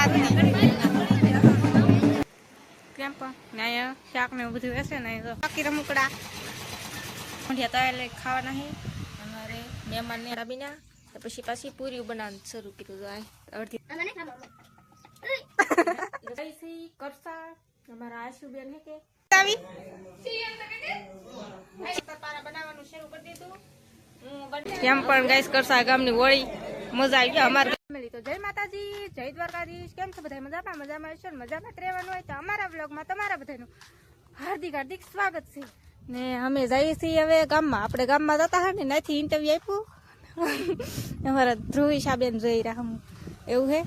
વાત નહીં કેમ પણ અહીંયા શાક ને એવું બધું હશે ને બાકી રમકડા ઢેતા એટલે ખાવા નહીં અમારે મહેમાનને રાબીના પછી પાછી પૂરી બનાવવાનું શરૂ કર્યું અડધી કરતા અમારા આશુબેન હે કે બનાવવાનું શરૂ કરી દીધું કેમ પણ ગાઈસ કરતા ગામની હોળી મજા આવી ગઈ અમારે તો જય માતાજી જય દ્વારકાધીશ કેમ છો બધા મજામાં છે મજામાં રહેવાનું હોય તો અમારા બ્લોગમાં તમારા બધાનું હાર્દિક હાર્દિક સ્વાગત છે ને અમે જઈએ છીએ હવે ગામમાં આપણે ગામમાં જતા હા ને નથી ઇન્ટરવ્યુ આપ્યું અમારા ધ્રુવી સાબેન જોઈ રહ્યા હું એવું હે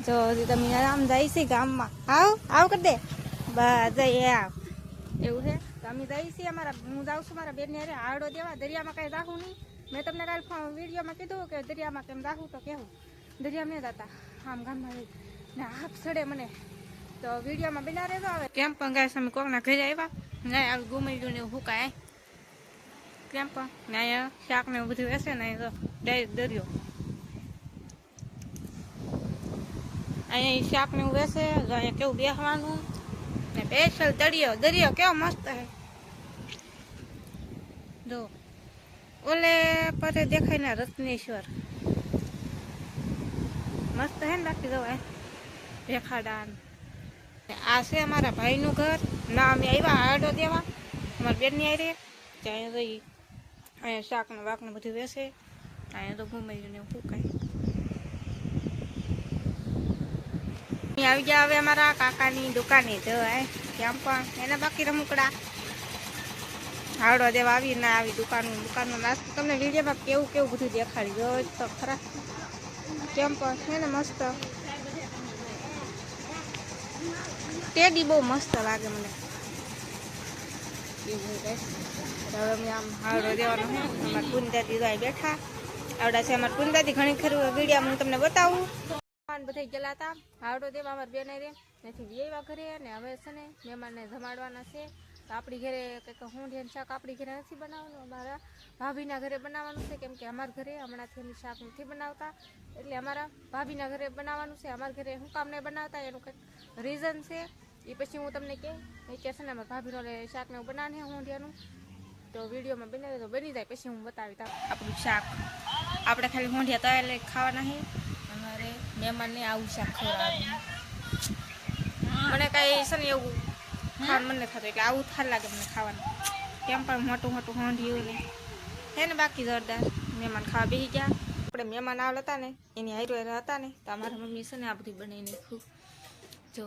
જો હજી તમે આમ જાય છે ગામમાં આવ કરી દે બસ જઈએ આવ એવું હે તો અમે જઈએ છીએ હું જાઉં છું મારા બેનને અરે આડો દેવા દરિયામાં કાંઈ જાઉં નહીં મેં તમને કાલે વિડીયોમાં કીધું કે દરિયામાં કેમ જાઉં તો કેવું દરિયામાં નહીં જતા આમ ગામમાં રહી ને હાફ ચડે મને તો વિડીયોમાં બના રહેજો આવે કેમ પણ ગાય અમે કોકના ઘરે આવ્યા ના આવી ગુમાઈ ગયું ને એવું હુકાય કેમ પણ ને અહીંયા શાક ને એવું બધું હશે ને દરિયો અહીંયા શાક ને એવું વેસે અહીંયા કેવું બેસવાનું ને સ્પેશિયલ દરિયો કેવો મસ્ત હે જો ઓલે પરે દેખાય ને રત્નેશ્વર મસ્ત હે ને બાકી જવાય રેખાડાન આ છે અમારા ભાઈનું ઘર ના અમે આવ્યા આડો દેવા અમારા બેનની આવી રે ત્યાં જઈ અહીંયા શાક ને વાક ને બધું વેસે અહીંયા તો ઘુમાઈ ને ફૂકાય આવી ગયા હવે અમારા કાકાની દુકાને જવાય કેમ પણ એના બાકી રમકડા હાવડો દેવા આવી ના આવી દુકાનનો નાસ્તો તમને વિડીયોમાં કેવું બધું દેખાડી દો તો ખરા કેમ પણ છે ને મસ્ત ટેડી બહુ મસ્ત લાગે મને હવે અમે આમ હાવડો દેવાનો છે અમારા પુંદાદી બેઠા આવડા છે અમારા પુંદાદી ઘણી ખરું વિડીયો હું તમને બતાવું બધા ગયેલા હતા હાવડો દેવા અમારા બેન રે નથી વ્યવા ઘરે ને હવે છે ને મહેમાનને જમાડવાના છે તો આપણી ઘરે કંઈક ઊંધિયા શાક આપણી ઘરે નથી બનાવવાનું અમારા ભાભીના ઘરે બનાવવાનું છે કેમ કે અમારા ઘરે હમણાંથી શાક નથી બનાવતા એટલે અમારા ભાભીના ઘરે બનાવવાનું છે અમારા ઘરે હું કામ નહીં બનાવતા એનું કંઈક રીઝન છે એ પછી હું તમને કહે છે ને અમારા ભાભીનો શાકને એવું બનાવે ઊંધિયાનું તો વિડીયોમાં બનાવે તો બની જાય પછી હું બતાવી આપણું શાક આપણે ખાલી ઊંધિયા તો એટલે ખાવાના છે અમારે મહેમાનને આવું શાક ખવડાવવાનું મને કાંઈ છે ને એવું ખાવાનું મને થતું એટલે આવું થાર લાગે મને ખાવાનું કેમ પણ મોટું ઊંધિયું ને હે ને બાકી જોરદાર મહેમાન ખાવા બેસી ગયા આપણે મહેમાન આવેલા હતા ને એની હાઈરો હતા ને તો અમારા મમ્મી છે ને આ બધું બનાવી નાખ્યું જો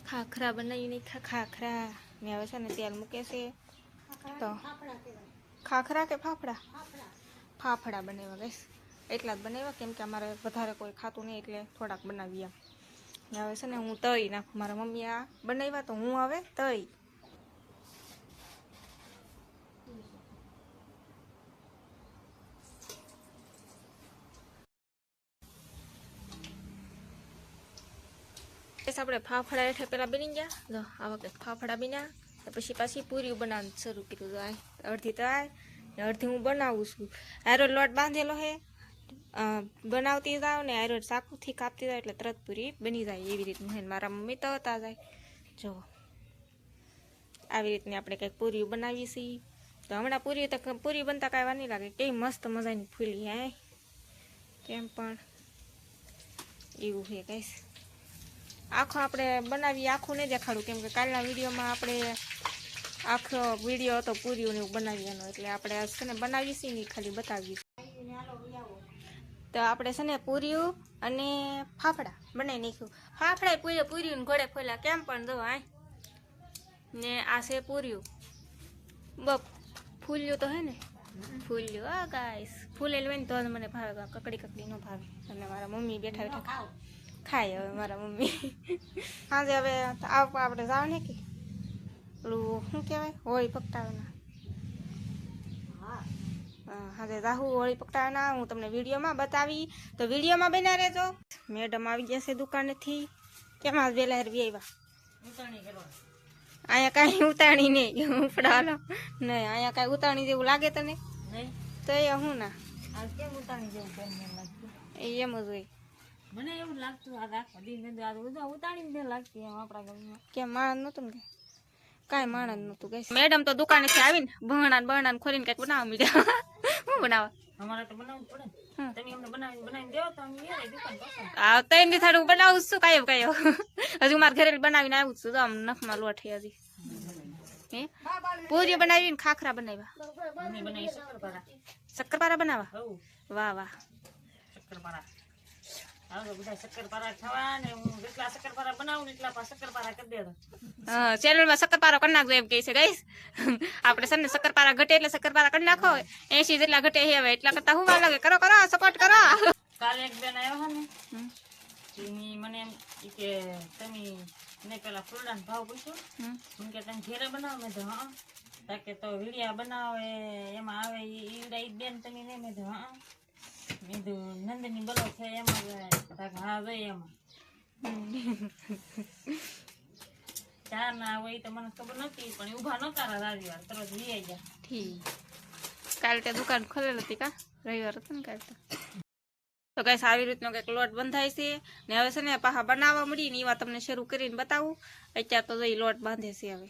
ખાખરા બનાવી નાખ્યા ખાખરા ને હવે છે ને તેલ મૂકે છે તો ખાખરા કે ફાફડા બનાવ્યા ગઈશ એટલા જ બનાવ્યા કેમ કે અમારે વધારે કોઈ ખાતું નહીં એટલે થોડાક બનાવીએ હવે છે ને હું તળી નાખું મારા મમ્મી આ બનાવ્યા તો હું હવે તળી આપણે ફાફડા હેઠે પેલા બની ગયા જો આ વખતે ફાફડા બન્યા પછી પાછી પૂરી બનાવવાનું શરૂ કર્યું અડધી તો ને અડધી હું બનાવું છું આરો લોટ બાંધેલો હે બનાવતી જાવ ને આરો ચાકુથી કાપતી જાય એટલે તરત પૂરી બની જાય એવી રીતનું હે મારા મમ્મી તળતા જાય જો આવી રીતની આપણે કંઈક પૂરી બનાવીએ છીએ તો હમણાં પૂરી બનતા કાંઈ વાર નહીં લાગે કેવી મસ્ત મજાની ફૂલી હે કેમ પણ એવું છે કઈશ આખો આપણે બનાવીએ આખું નહીં દેખાડું કેમ કે કાલના વિડીયોમાં આપણે આખો વિડીયો હતો પૂરીઓને એવું બનાવીએનો એટલે આપણે છે ને બનાવીએ છીએ ને ખાલી બતાવીએ તો આપણે છે ને પૂરીઓ અને ફાફડા બનાવી નાખ્યું ફાફડા પૂરીઓ ઘોડે ફોલ્યા કેમ પણ દો આ ને આ છે પૂરીઓ ફૂલ્યું તો હે ને ફૂલ્યું હા ગાઈસ ફૂલેલું હોય ને તો મને ભાવે કકડી ન ભાવે અને મારા મમ્મી બેઠા ખાય હવે મારા મમ્મી સાંજે હવે આપણે જવાનું ને કે પેલું શું કહેવાય હોળી પકટાવાના હાજે રાહુ હોળી પકટાવાના હું તમને વિડીયોમાં બતાવી તો વિડીયોમાં બના રહેજો મેડમ આવી ગયા છે દુકાનેથી કેમ આજ વહેલા હરવી આવ્યા અહીંયા કાંઈ ઉતાણી નહીં ઉપડાવાનો નહીં અહીંયા કાંઈ ઉતાણી જેવું લાગે તને તો એ હું ના એમ જ હોય મને એવું લાગતું આ આખો દી ને આ બધું ઉતારીને લાગતી એમ આપણા ગામમાં કેમ માણસ નતું ને કાંઈ માણસ નતું કઈ. મેડમ તો દુકાનેથી આવીને બહણા ખોલીને કઈક બનાવવા મીડ્યા. શું બનાવવા? અમારે તો બનાવવું પડે ને. તમે અમને બનાવીને દેવો તો અમે એ દુકાન પાસે. આ તૈન દી થાળું બનાવું છું કાયો હજુ મારા ઘરે બનાવીને આવું છું તો આમ નખમાં લોટ હજી. હે પૂરી બનાવી ને ખાખરા બનાવ્યા. અમે બનાવી શક્કરપારા. શક્કરપારા બનાવવા? હઉ વાહ વાહ. શક્કરપારા આવો બધા શક્કરપારા ખાવા ને હું જેટલા શક્કરપારા બનાવું એટલા પા શક્કરપારા કરી દેતો. હા ચેનલમાં શક્કરપારો કરી નાખજો એમ કે છે ગાઈસ. આપણે છે ને શક્કરપારા ઘટે એટલે શક્કરપારા કરી નાખો 80 જેટલા ઘટે હવે એટલા કરતા હું વાર લાગે. કરો કરો સપોર્ટ કરો. કાલે એક બેન આવ્યો ને એની મને એમ કે તમે ને પેલા ફૂલડાનો ભાવ પૂછ્યો હું કે તમે ઘેરે બનાવો મેં તો હા તાકે તો વીડિયા બનાવે એમાં આવે ઈવડા ઈ બેન તમે ને મેં તો હા મેં તો નંદની બલો છે એમાં તાકે હા જોઈ એમાં ચા ના હોય તો મને ખબર નથી પણ ઊભા નતા રવિવાર તરત લઈ ગયા. ઠીક કાલે તે દુકાન ખોલેલ હતી કા રવિવાર હતો ને કાલે તો ગાઈસ આવી રીતનો કંઈક લોટ બંધાય છે ને હવે છે ને પાછા બનાવવા મળી ને એવા તમને શરૂ કરીને બતાવું. અત્યારે તો જઈ લોટ બાંધે છે હવે.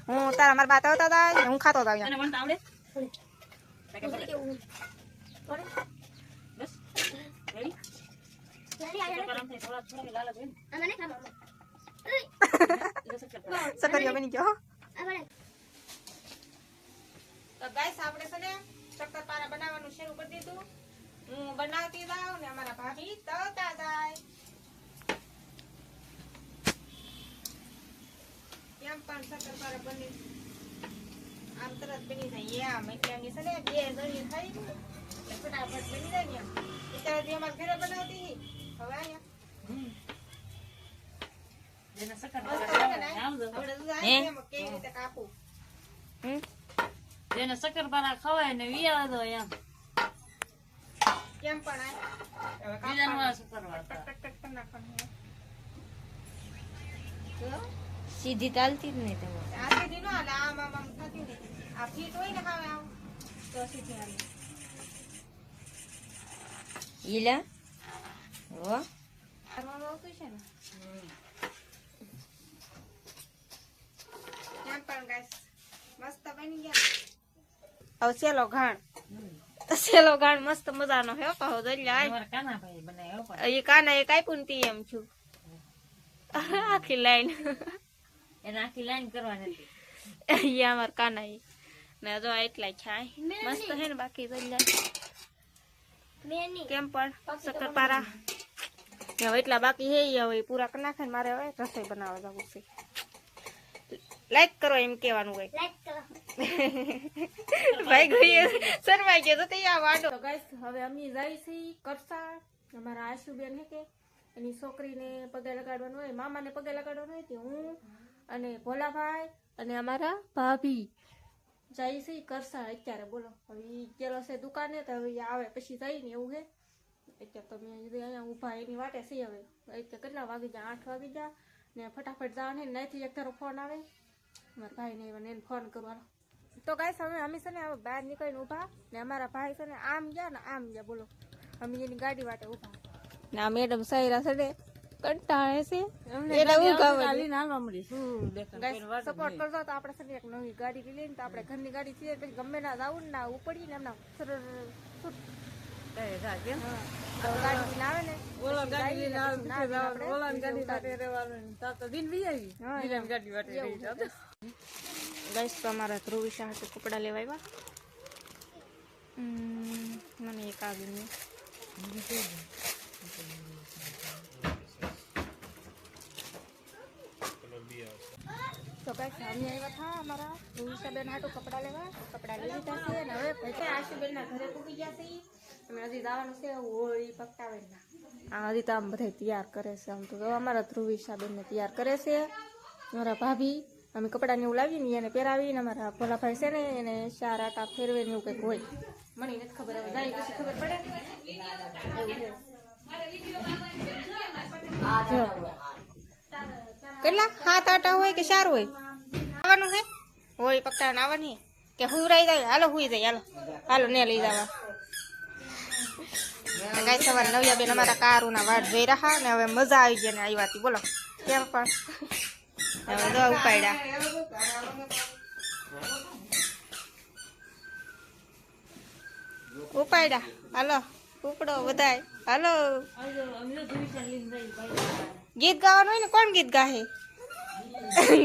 હું તારા મારા બાત આવતા હતા હું ખાતો હતા. તને વણતા આવડે? બસ રેડી ગરમ થઈ થોડા થોડા લાલ જ સકરિયા બની ગયો. તો ગાઈસ આપણે છે ને શક્કરપારા બનાવવાનું શરૂ કરી દીધું. હું બનાવતી જાઉં ને અમારા ભાભી તળતા જાય. કેમ પણ શક્કરપારા બની આમ તરત બની જાય એમ એટલે એની છે ને બે જણી થઈ એટલે ફટાફટ બની જાય ને એમ. અત્યારે અમારા ઘરે બનાવતી હવે અહીંયા જેને શક્કરપારા ખવાય ને વિયા દો એમ કેમ પણ સીધી ચાલતી જ નહીં તમારે આ સીધી નો હાલે આમ આમ આમ થતી નહીં. આ ફીટ હોય ને હવે આમ તો સીધી હાલે. ઈલા હો કરવાનું આવતું છે ને કેમ પણ ગાઈસ મસ્ત બની ગયા. હવે સેલો ઘાણ સેલો ઘાણ મસ્ત મજાનો હે પાહો દલ્યા તમારા કાનાભાઈ બનાવ્યો પણ એ કાના એ કાપ્યું ને તી એમ છું આખી લાઈન એને આખી લાઈન કરવાની હતી. એ અમાર કાના એ ને જો એટલા છાય મસ્ત હે ને બાકી દલ્યા કેમ પણ શક્કરપારા હવે એટલા બાકી હે હવે પૂરા કરી નાખે ને મારે હવે રસોઈ બનાવવા જવું છે. લાઈક કરો એમ કેવાનું હોય. ભાઈ ગઈ શરમાઈ ગયો તો તે આ વાડો. તો ગાઈસ હવે અમે જાય છે કરસા અમારા આશુબેન હે કે એની છોકરીને પગે લગાડવાનું હોય મામાને પગે લગાડવાનું હોય તે હું અને ભોલાભાઈ અને અમારા ભાભી જાય છે કરસા અત્યારે. બોલો હવે ઈ ગયેલો છે દુકાને તો હવે આવે પછી જઈને એવું હે. અત્યારે તો મેં અહીંયા ઊભા એની વાટે છે. હવે અત્યારે કેટલા વાગી જાય 8 વાગી જાય ને ફટાફટ જવાનું ને નાથી એક તારો ફોન આવે મારા ભાઈને એને ફોન કરવાનો. તો ગાઈસ હવે અમે છે ને હવે બહાર નીકળીને ઊભા ને અમારા ભાઈ છે ને આમ ગયા ને આમ ગયા. બોલો અમે એની ગાડી વાટે ઊભા ને આ મેડમ સાયરા છે ને કંટાળે છે એટલે હું સપોર્ટ કરજો તો આપણે છે ને એક નવી ગાડી લઈ લઈને તો આપણે ઘરની ગાડી છીએ પછી ગમે ના જવું ને ના ઉપડીએ ને એમના ગાડી આવે ને ગાઈસ તો અમારા ધ્રુવિશા હાટુ કપડા લેવા આવ્યા. મને એક આવી તો ગાઈસ અમે આવ્યા હતા અમારા ધ્રુવિશાબેન હાટુ કપડા લેવા. કપડા લઈ લીધા છે ને હવે ભાઈ આશુબેન ના ઘરે પૂગી ગયા છે. અમે હજી જવાનું છે હોળી પકટાવે આ હજી તો આમ બધા તૈયાર કરે છે. આમ તો અમારા ધ્રુવિશાબેન ને તૈયાર કરે છે અમારા ભાભી. અમે કપડાં ને એવું લાવીને એને પહેરાવીને અમારા ભોલાભાઈ છે ને એને 4 આટા ફેરવે ને એવું કંઈક હોય. મને નથી ખબર હવે જાય પછી ખબર પડે. કેટલા 7 આટા હોય કે 4 હોય આવવાનું છે હોય પકડાને આવવાની કે હુરાઈ જાય. હાલો હુઈ જાય હાલો હાલો ને લઈ જવા ગાય સવારે નવ્યા બેન અમારા કારુના વાટ જોઈ રહ્યા ને હવે મજા આવી ગઈ ને આવ્યા હતી બોલો કેમ પણ હવે દવા ઉપાડ્યા ઉપાડ્યા હાલો ઉપડો બધાય હાલો ગીત ગાવાનું હોય ને કોણ ગીત ગાહે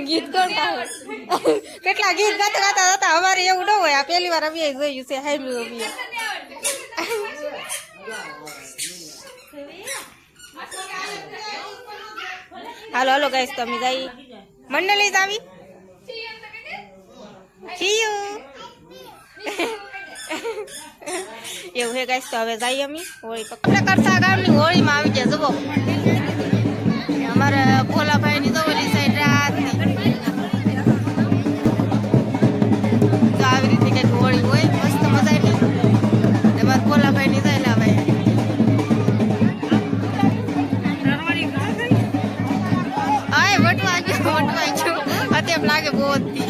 ગીત કોણ ગાહે કેટલા ગીત ગાતા ગાતા હતા અમારે એવું ન હોય આ પહેલી વાર અમે જોયું છે સાંભળ્યું અમે હાલો હાલો ગાઈસ તો અમે જઈ મંડળી જ આવી એવું હે ગાઈસ તો હવે જઈએ અમે હોળી આપણે કરતા ગામની હોળીમાં આવી જાય જુઓ અમારે ભોલાભાઈ ની તો ઓલી સાઈડ રાત તો આવી રીતે કઈક હોળી હોય મસ્ત મજા આવી અમારે ભોલાભાઈ ની જાય ભાઈ હા વટવા ગયું અત્યારે લાગે બહુ જ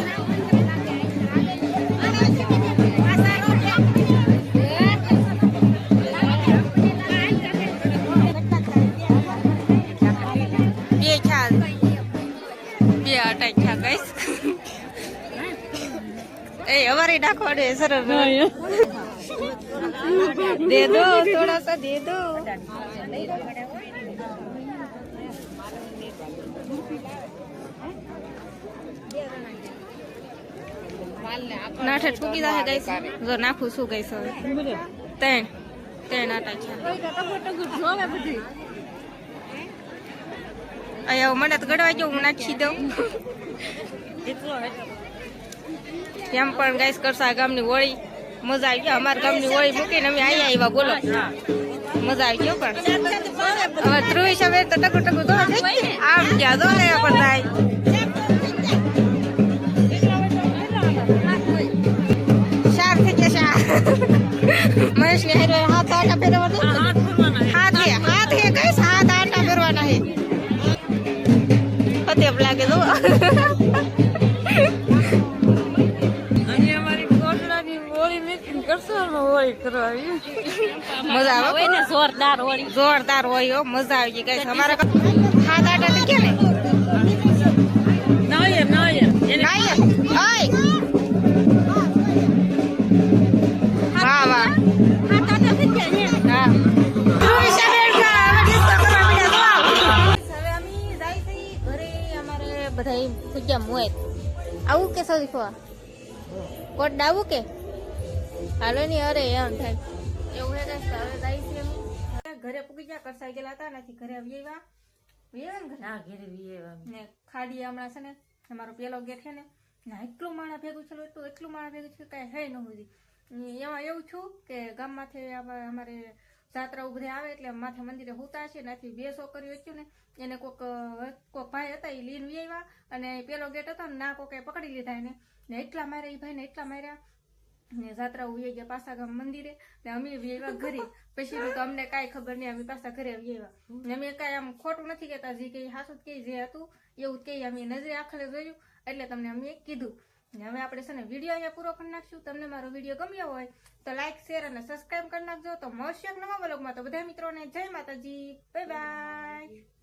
हमारे डाको दे सर दे दो थोड़ा सा दे दो नाठे ठुकी जाए गाइस जो नाखू सु गाइस હવે તેણ આટા છે આયા મને તો ગડવા જો હું નાખી દઉં એમ પણ ગાઈસ કરસા ગામની હોળી મજા આવી ગઈ અમારા ગામની હોળી મૂકીને અમે આવ્યા બોલો મજા આવી ગયો પણ હવે ધ્રુવી સવેર તો ટકુ ટકુ તો આમ જ્યાં દો ને પણ થાય શાર થઈ ગયા શાર મહેશ ને હારે હાથ આટા ફેરવાના હાથ હે ગાઈસ હાથ આટા ફેરવાના હે ફતેહ લાગે દો મજા આવે ને જોરદાર હોય મજા આવી ગઈ અમારે હાથ આટા કે ને વાહ વાહ બધા પૂજા મોય આવું કે સૌથી ખવા કોટ ડાવું કે હાલો ની અરે એમ થાય એવું હે ગાઈસ હવે જાય છે ઘરે પૂગી ગયા કરસાઈ ગયેલા હતા નથી ઘરે આવ્યા ને ખાડી હમણાં છે ને અમારો પેલો ગેટ છે ને એટલું માણા ભેગું છે એટલું માણા ભેગું છે કઈ હે ન હોય એમાં એવું છું કે ગામમાંથી અમારે જાત્રાઓ બધા આવે એટલે માથે મંદિરે હોતા છે નથી 2 છોકરીઓ હતી ને એને કોક ભાઈ હતા એ લીન આવ્યા અને પેલો ગેટ હતો ને ના કોકે પકડી લીધા એને ને એટલા માર્યા એ ભાઈ ને એટલા માર્યા ને જાત્રા ઉઈ ગયા પાછા ગામ મંદિરે ને અમે આવ્યા ઘરે પછી તો અમને કાંઈ ખબર નહીં અમે પાછા ઘરે આવ્યા ને અમે કાંઈ આમ ખોટું નથી કહેતા જે કઈ હાસું કે જે હતું એવું જ કઈ અમે નજરે આખરે જોયું એટલે તમને અમે કીધું ને હવે આપણે છે ને વિડીયો અહીંયા પૂરો કરી નાખશું તમને મારો વિડીયો ગમ્યો હોય તો લાઈક શેર અને સબસ્ક્રાઈબ કરી નાખજો તો મળશે નવા વ્લોગમાં તો બધા મિત્રોને જય માતાજી બાય બાય